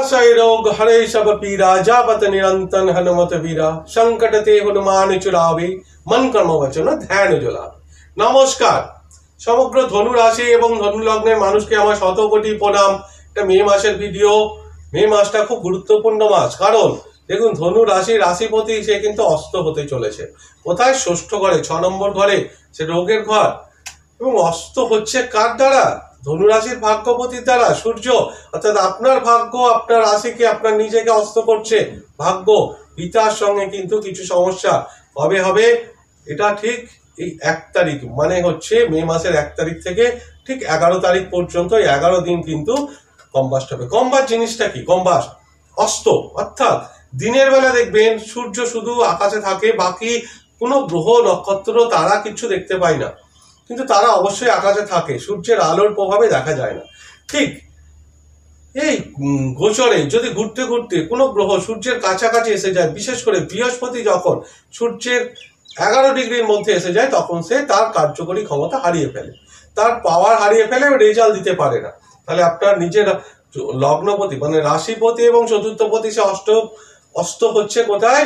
नाशाय रोग हरे सब पीरा जापत निरंतन हनुमत वीरा संकट ते हनुमान चुरावे मन कर्म वचन ध्यान जोलावे। नमस्कार समग्र धनु राशि एवं धनु लग्नेर मानुषके आमार शत कोटी प्रणाम। এটা মে মাসের ভিডিও। মে মাসটা খুব গুরুত্বপূর্ণ মাস, কারণ দেখুন ধনু রাশি রাশিপতি সে কিন্তু অস্ত হতে চলেছে। কোথায়? ষষ্ঠ ঘরে, 6 নম্বর ঘরে, সে রোগের ঘর। এবং অস্ত হচ্ছে কার দ্বারা? ধনু রাশির ভাগ্যপতির দ্বারা, সূর্য। অর্থাৎ আপনার ভাগ্য আপনার রাশিকে আপনার নিজেকে অস্ত করছে। ভাগ্য পিতার সঙ্গে কিন্তু কিছু সমস্যা কবে হবে? এটা ঠিক এই 1 তারিখ, মানে হচ্ছে মে মাসের 1 তারিখ থেকে ঠিক 11 তারিখ পর্যন্ত 11 দিন কিন্তু কম্বাস্ট হবে। কম্বাস্ট জিনিসটা কি? কম্বাস্ট অস্ত, অর্থাৎ দিনের বেলা দেখবেন সূর্য শুধু আকাশে থাকে, বাকি কোনো গ্রহ নক্ষত্র তারা কিছু দেখতে পাই না, কিন্তু তারা অবশ্যই আকাশে থাকে, সূর্যের আলোর প্রভাবে দেখা যায় না। ঠিক এই গোচরে যদি ঘুরতে ঘুরতে কোনো গ্রহ সূর্যের কাছাকাছি এসে যায়, বিশেষ করে বৃহস্পতি যখন সূর্যের 11 ডিগ্রির মধ্যে এসে যায়, তখন সে তার কার্যকরী ক্ষমতা হারিয়ে ফেলে, তার পাওয়ার হারিয়ে ফেলে, রেজাল্ট দিতে পারে না। তাহলে আপনার নিজের লগ্নপতি মানে রাশিপতি এবং চতুর্থপতি সে অস্ত হচ্ছে কোথায়?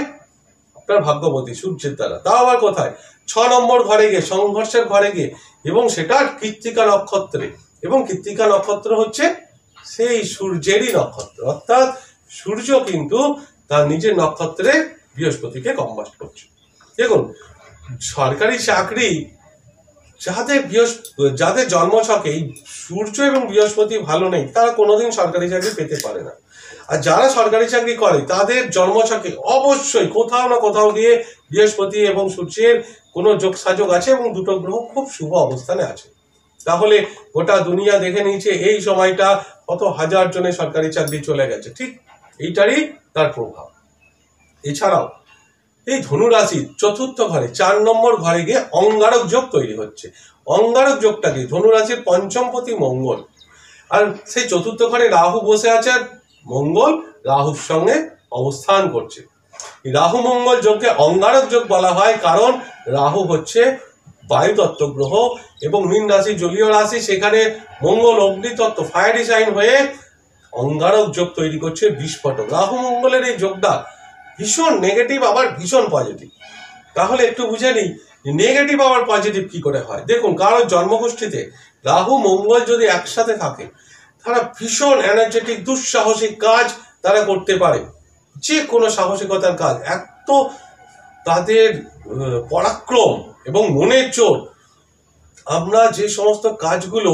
আপনার ভাগ্যপতি সূর্যের দ্বারা। তাও আবার কোথায়? 6 নম্বর ঘরে গিয়ে, সংঘর্ষের ঘরে গিয়ে, এবং সেটা কৃত্তিকা নক্ষত্রে। এবং কৃত্তিকা নক্ষত্র হচ্ছে সেই সূর্যেরই নক্ষত্র, অর্থাৎ সূর্য কিন্তু তার নিজের নক্ষত্রে বৃহস্পতিকে কম্বাস্ট করছে। দেখুন সরকারি চাকরি যাদের জন্মছকে সূর্য এবং বৃহস্পতি ভালো নেই, তারা কোনোদিন সরকারি চাকরি পেতে পারে না। আর যারা সরকারি চাকরি করে তাদের জন্মছকে অবশ্যই কোথাও না কোথাও গিয়ে বৃহস্পতি এবং সূর্যের কোনো যোগসাযোগ আছে, এবং দুটো গ্রহ খুব শুভ অবস্থানে আছে। তাহলে গোটা দুনিয়া দেখে নিয়েছে এই সময়টা কত হাজার জনের সরকারি চাকরি চলে গেছে, ঠিক এইটারই তার প্রভাব। এছাড়াও এই ধনুরাশির চতুর্থ ঘরে 4 নম্বর ঘরে গিয়ে অঙ্গারক যোগ তৈরি হচ্ছে। অঙ্গারক যোগটা কি? ধনুরাশির পঞ্চমপতি মঙ্গল, আর সেই চতুর্থ ঘরে রাহু বসে আছে, আর মঙ্গল রাহুর সঙ্গে অবস্থান করছে। রাহু মঙ্গল যোগকে অঙ্গারক যোগ বলা হয়, কারণ রাহু হচ্ছে বায়ুতত্ত্ব গ্রহ এবং মীন রাশি জলীয় রাশি, সেখানে মঙ্গল অগ্নিতত্ত্ব ফায়ারি সাইন হয়ে অঙ্গারক যোগ তৈরি করছে বিস্ফোটক। রাহু মঙ্গলের এই যোগটা ভীষণ নেগেটিভ আবার ভীষণ পজিটিভ। তাহলে একটু বুঝে নিই নেগেটিভ আবার পজিটিভ কি করে হয়। দেখুন কারোর জন্মগোষ্ঠীতে রাহু মঙ্গল যদি একসাথে থাকে, তারা ভীষণ এনার্জেটিক দুঃসাহসিক কাজ তারা করতে পারে, যে কোনো সাহসিকতার কাজ। এত তাদের পরাক্রম এবং মনের জোর, আমরা যে সমস্ত কাজগুলো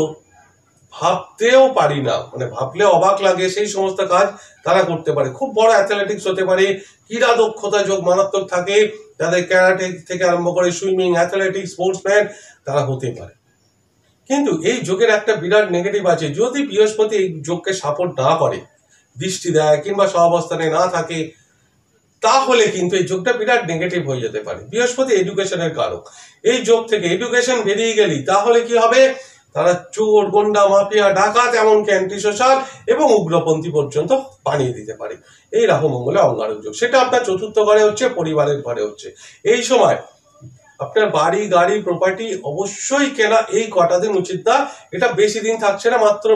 ভাবতেও পারি না, মানে ভাবলে অবাক লাগে, সেই সমস্ত কাজ তারা করতে পারে। খুব বড় অ্যাথলেটিক্স হতে পারে, ক্রীড়া দক্ষতা যোগ মারাত্মক থাকে, তাদের ক্যারাটে থেকে আরম্ভ করে সুইমিং, অ্যাথলেটিক্স, স্পোর্টসম্যান তারা হতে পারে। কিন্তু এই যোগের একটা বিরাট নেগেটিভ আছে, যদি বৃহস্পতি এই যোগকে সাপোর্ট না করে, দৃষ্টি দেয় কিংবা সহাবস্থানে না থাকে, তাহলে কিন্তু এই যোগটা বিরাট নেগেটিভ হয়ে যেতে পারে। বৃহস্পতি এডুকেশনের কারক, এই যোগ থেকে এডুকেশন বেরিয়ে গেলি তাহলে কি হবে? তারা চোর, গন্ডা, মাফিয়া, ডাকাত, এমনকি অ্যান্টি সোশ্যাল এবং উগ্রপন্থী পর্যন্ত বানিয়ে দিতে পারে এই রাহু মঙ্গলে অঙ্গারক যোগ। সেটা আপনার চতুর্থ ঘরে হচ্ছে, পরিবারের ঘরে হচ্ছে। এই সময় আপনার বাড়ি, গাড়ি, প্রপার্টি অবশ্যই কেনা এই কটা দিন উচিত না। এটা বেশি দিন থাকছে না, মাত্র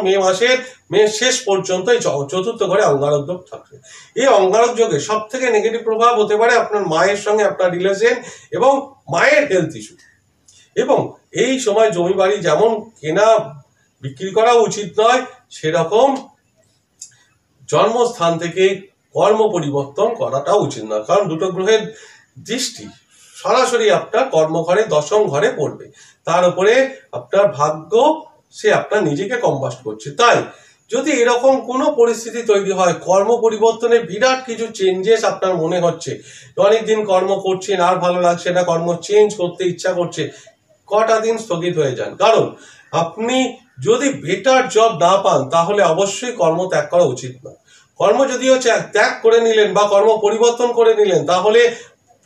মে শেষ পর্যন্ত এই চতুর্থ ঘরে অঙ্গারক যোগ থাকছে। এই অঙ্গারক যোগে সব থেকে নেগেটিভ প্রভাব হতে পারে আপনার মায়ের সঙ্গে আপনার রিলেশন এবং মায়ের হেলথ ইস্যু। এবং এই সময় জমি বাড়ি যেমন কেনা বিক্রি করা উচিত নয়, সেরকম জন্মস্থান থেকে কর্ম পরিবর্তন করাটা উচিত নয়, কারণ দুটো গ্রহের দৃষ্টি সরাসরি আপনার কর্মঘরে 10ম ঘরে পড়বে, তার উপরে আপনার ভাগ্য সে আপনার নিজেকে কম্বাস্ট করছে। তাই যদি এরকম কোনো পরিস্থিতি তৈরি হয়, কর্ম পরিবর্তনে বিরাট কিছু চেঞ্জেস আপনার মনে হচ্ছে, অনেকদিন কর্ম করছেন আর ভালো লাগছে না, কর্ম চেঞ্জ করতে ইচ্ছা করছে, কটা দিন স্থগিত হয়ে যান। কারণ আপনি যদি বেটার জব না পান, তাহলে অবশ্যই কর্ম ত্যাগ করা উচিত না। কর্ম যদিও ত্যাগ করে নিলেন বা কর্ম পরিবর্তন করে নিলেন, তাহলে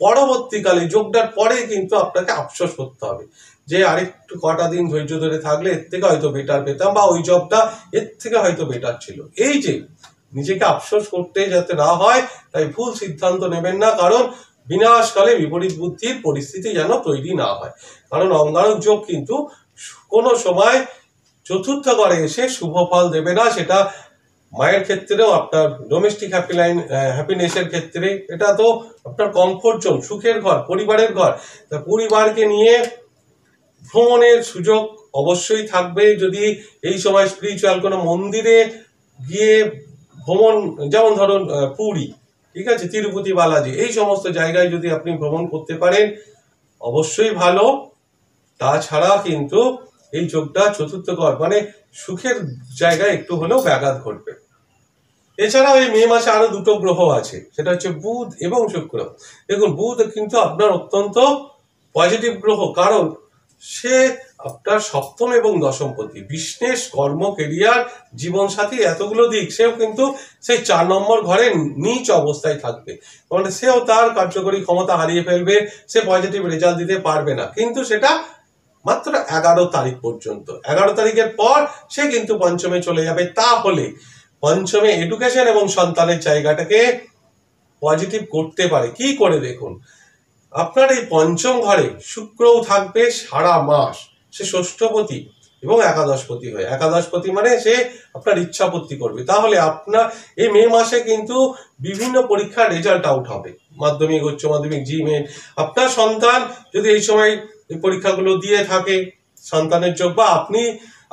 পরবর্তীকালে যোগটার পরে কিন্তু আপনাকে আফসোস করতে হবে যে আরেকটু কটা দিন ধৈর্য ধরে থাকলে এর থেকে হয়তো বেটার পেতাম, বা ওই জবটা এর থেকে হয়তো বেটার ছিল। এই যে নিজেকে আফসোস করতে যাতে না হয়, তাই ভুল সিদ্ধান্ত নেবেন না, কারণ বিনাশকালে বিপরীত বুদ্ধির পরিস্থিতি যেন তৈরি না হয়। কারণ অঙ্গারক যোগ কিন্তু কোনো সময় চতুর্থ ঘরে এসে শুভ ফল দেবে না, সেটা মায়ের ক্ষেত্রেও আপনার ডোমেস্টিক হ্যাপিনেসের ক্ষেত্রে এটা তো আপনার কমফোর্ট জোন, সুখের ঘর, পরিবারের ঘর। তা পরিবারকে নিয়ে ভ্রমণের সুযোগ অবশ্যই থাকবে। যদি এই সময় স্পিরিচুয়াল কোনো মন্দিরে গিয়ে ভ্রমণ, যেমন ধরুন পুরী, ঠিক আছে, তিরুপতি বালাজি, এই সমস্ত জায়গায় যদি আপনি ভ্রমণ করতে পারেন অবশ্যই ভালো। তাছাড়া কিন্তু এই যোগটা চতুর্থ ঘর মানে সুখের জায়গায় একটু হলেও ব্যাঘাত ঘটবে। এছাড়াও এই মে মাসে আরো দুটো গ্রহ আছে, সেটা হচ্ছে বুধ এবং শুক্র। দেখুন বুধ কিন্তু আপনার অত্যন্ত পজিটিভ গ্রহ, কারণ সে আপনার সপ্তম এবং দশমপতি, বিজনেস, কর্ম, কেরিয়ার, জীবনসাথী, এতগুলো দিক সেও কিন্তু সেই 4 নম্বর ঘরে নিচ অবস্থায় থাকবে। মানে সেও তার কার্যকরী ক্ষমতা হারিয়ে ফেলবে, সে পজিটিভ রেজাল্ট দিতে পারবে না। কিন্তু সেটা মাত্র 11 তারিখ পর্যন্ত। 11 তারিখের পর সে কিন্তু পঞ্চমে চলে যাবে। তাহলে পঞ্চমে এডুকেশন এবং সন্তানের জায়গাটাকে পজিটিভ করতে পারে। কি করে দেখুন, আপনার এই পঞ্চম ঘরে শুক্রও থাকবে সারা মাস, সে ষষ্ঠপতি এবং একাদশপতি হয়ে। একাদশপতি মানে সে আপনার ইচ্ছাপত্তি করবে। তাহলে আপনার এই মে মাসে কিন্তু বিভিন্ন পরীক্ষার রেজাল্ট আউট হবে, মাধ্যমিক, উচ্চ মাধ্যমিক, জিমেট। আপনার সন্তান যদি এই সময় এই পরীক্ষাগুলো দিয়ে থাকে, সন্তানের যোগ, বা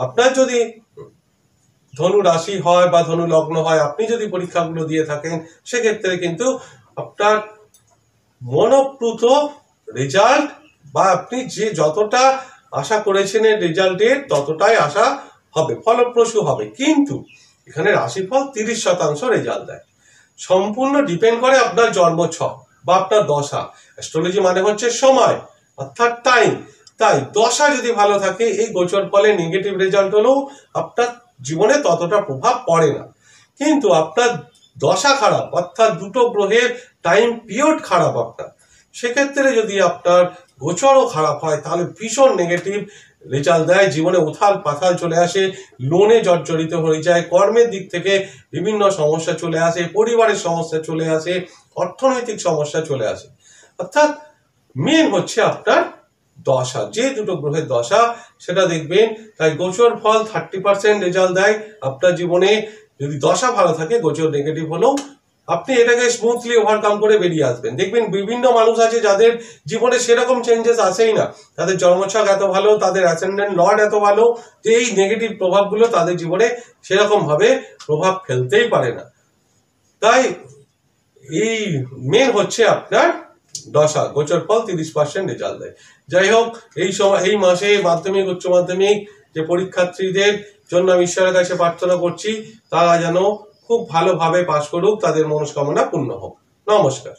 আপনার যদি ধনু রাশি হয় বা ধনু লগ্ন হয়, আপনি যদি পরীক্ষাগুলো দিয়ে থাকেন, সেক্ষেত্রে কিন্তু আপনার মনোপ্রুত রেজাল্ট, বা আপনি যে যতটা আশা করেছেন রেজাল্টের ততটাই আশা হবে, ফলপ্রসূ হবে। কিন্তু এখানে রাশিফল 30% রেজাল্ট দেয়। সম্পূর্ণ ডিপেন্ড করে আপনার জন্মছক বা আপনার দশা। অ্যাস্ট্রোলজি মানে হচ্ছে সময়, অর্থাৎ টাইম। তাই দশা যদি ভালো থাকে, এই গোচর ফলে নেগেটিভ রেজাল্ট হলেও আপনার জীবনে ততটা প্রভাব পড়ে না। কিন্তু আপনার দশা খারাপ, অর্থাৎ দুটো গ্রহের টাইম পিরিয়ড খারাপ আপনার, সেক্ষেত্রে যদি আপনার গোচরও খারাপ হয় তাহলে ভীষণ নেগেটিভ রেজাল্ট দেয়। জীবনে উথাল পাথাল চলে আসে, লোনে জর্জরিত হয়ে যায়, কর্মের দিক থেকে বিভিন্ন সমস্যা চলে আসে, পরিবারের সমস্যা চলে আসে, অর্থনৈতিক সমস্যা চলে আসে। অর্থাৎ মেন হচ্ছে আপনার দশা, যে দুটো গ্রহের দশা সেটা দেখবেন। তাই গোচর ফল 30% রেজাল্ট দেয় আপনার জীবনে। যদি দশা ভালো থাকে, গোচর নেগেটিভ হলেও আপনি এটাকে স্মুথলি ওভারকাম করে বেরিয়ে আসবেন। দেখবেন বিভিন্ন মানুষ আছে যাদের জীবনে সেরকম চেঞ্জেস আসেই না, তাদের জন্মছক এত ভালো, তাদের অ্যাসেন্ডেন্ট লর্ড এত ভালো, যে এই নেগেটিভ প্রভাবগুলো তাদের জীবনে সেরকম ভাবে প্রভাব ফেলতেই পারে না। তাই এই মেন হচ্ছে আপনার দশা, গোচর ফল 30% রেজাল্ট দেয়। যাই হোক, এই সময় এই মাসে মাধ্যমিক, উচ্চ মাধ্যমিক যে পরীক্ষার্থীদের জন্য আমি ঈশ্বরের কাছে প্রার্থনা করছি, তারা যেন খুব ভালোভাবে পাশ করুক, তাদের মনস্কামনা পূর্ণ হোক। নমস্কার।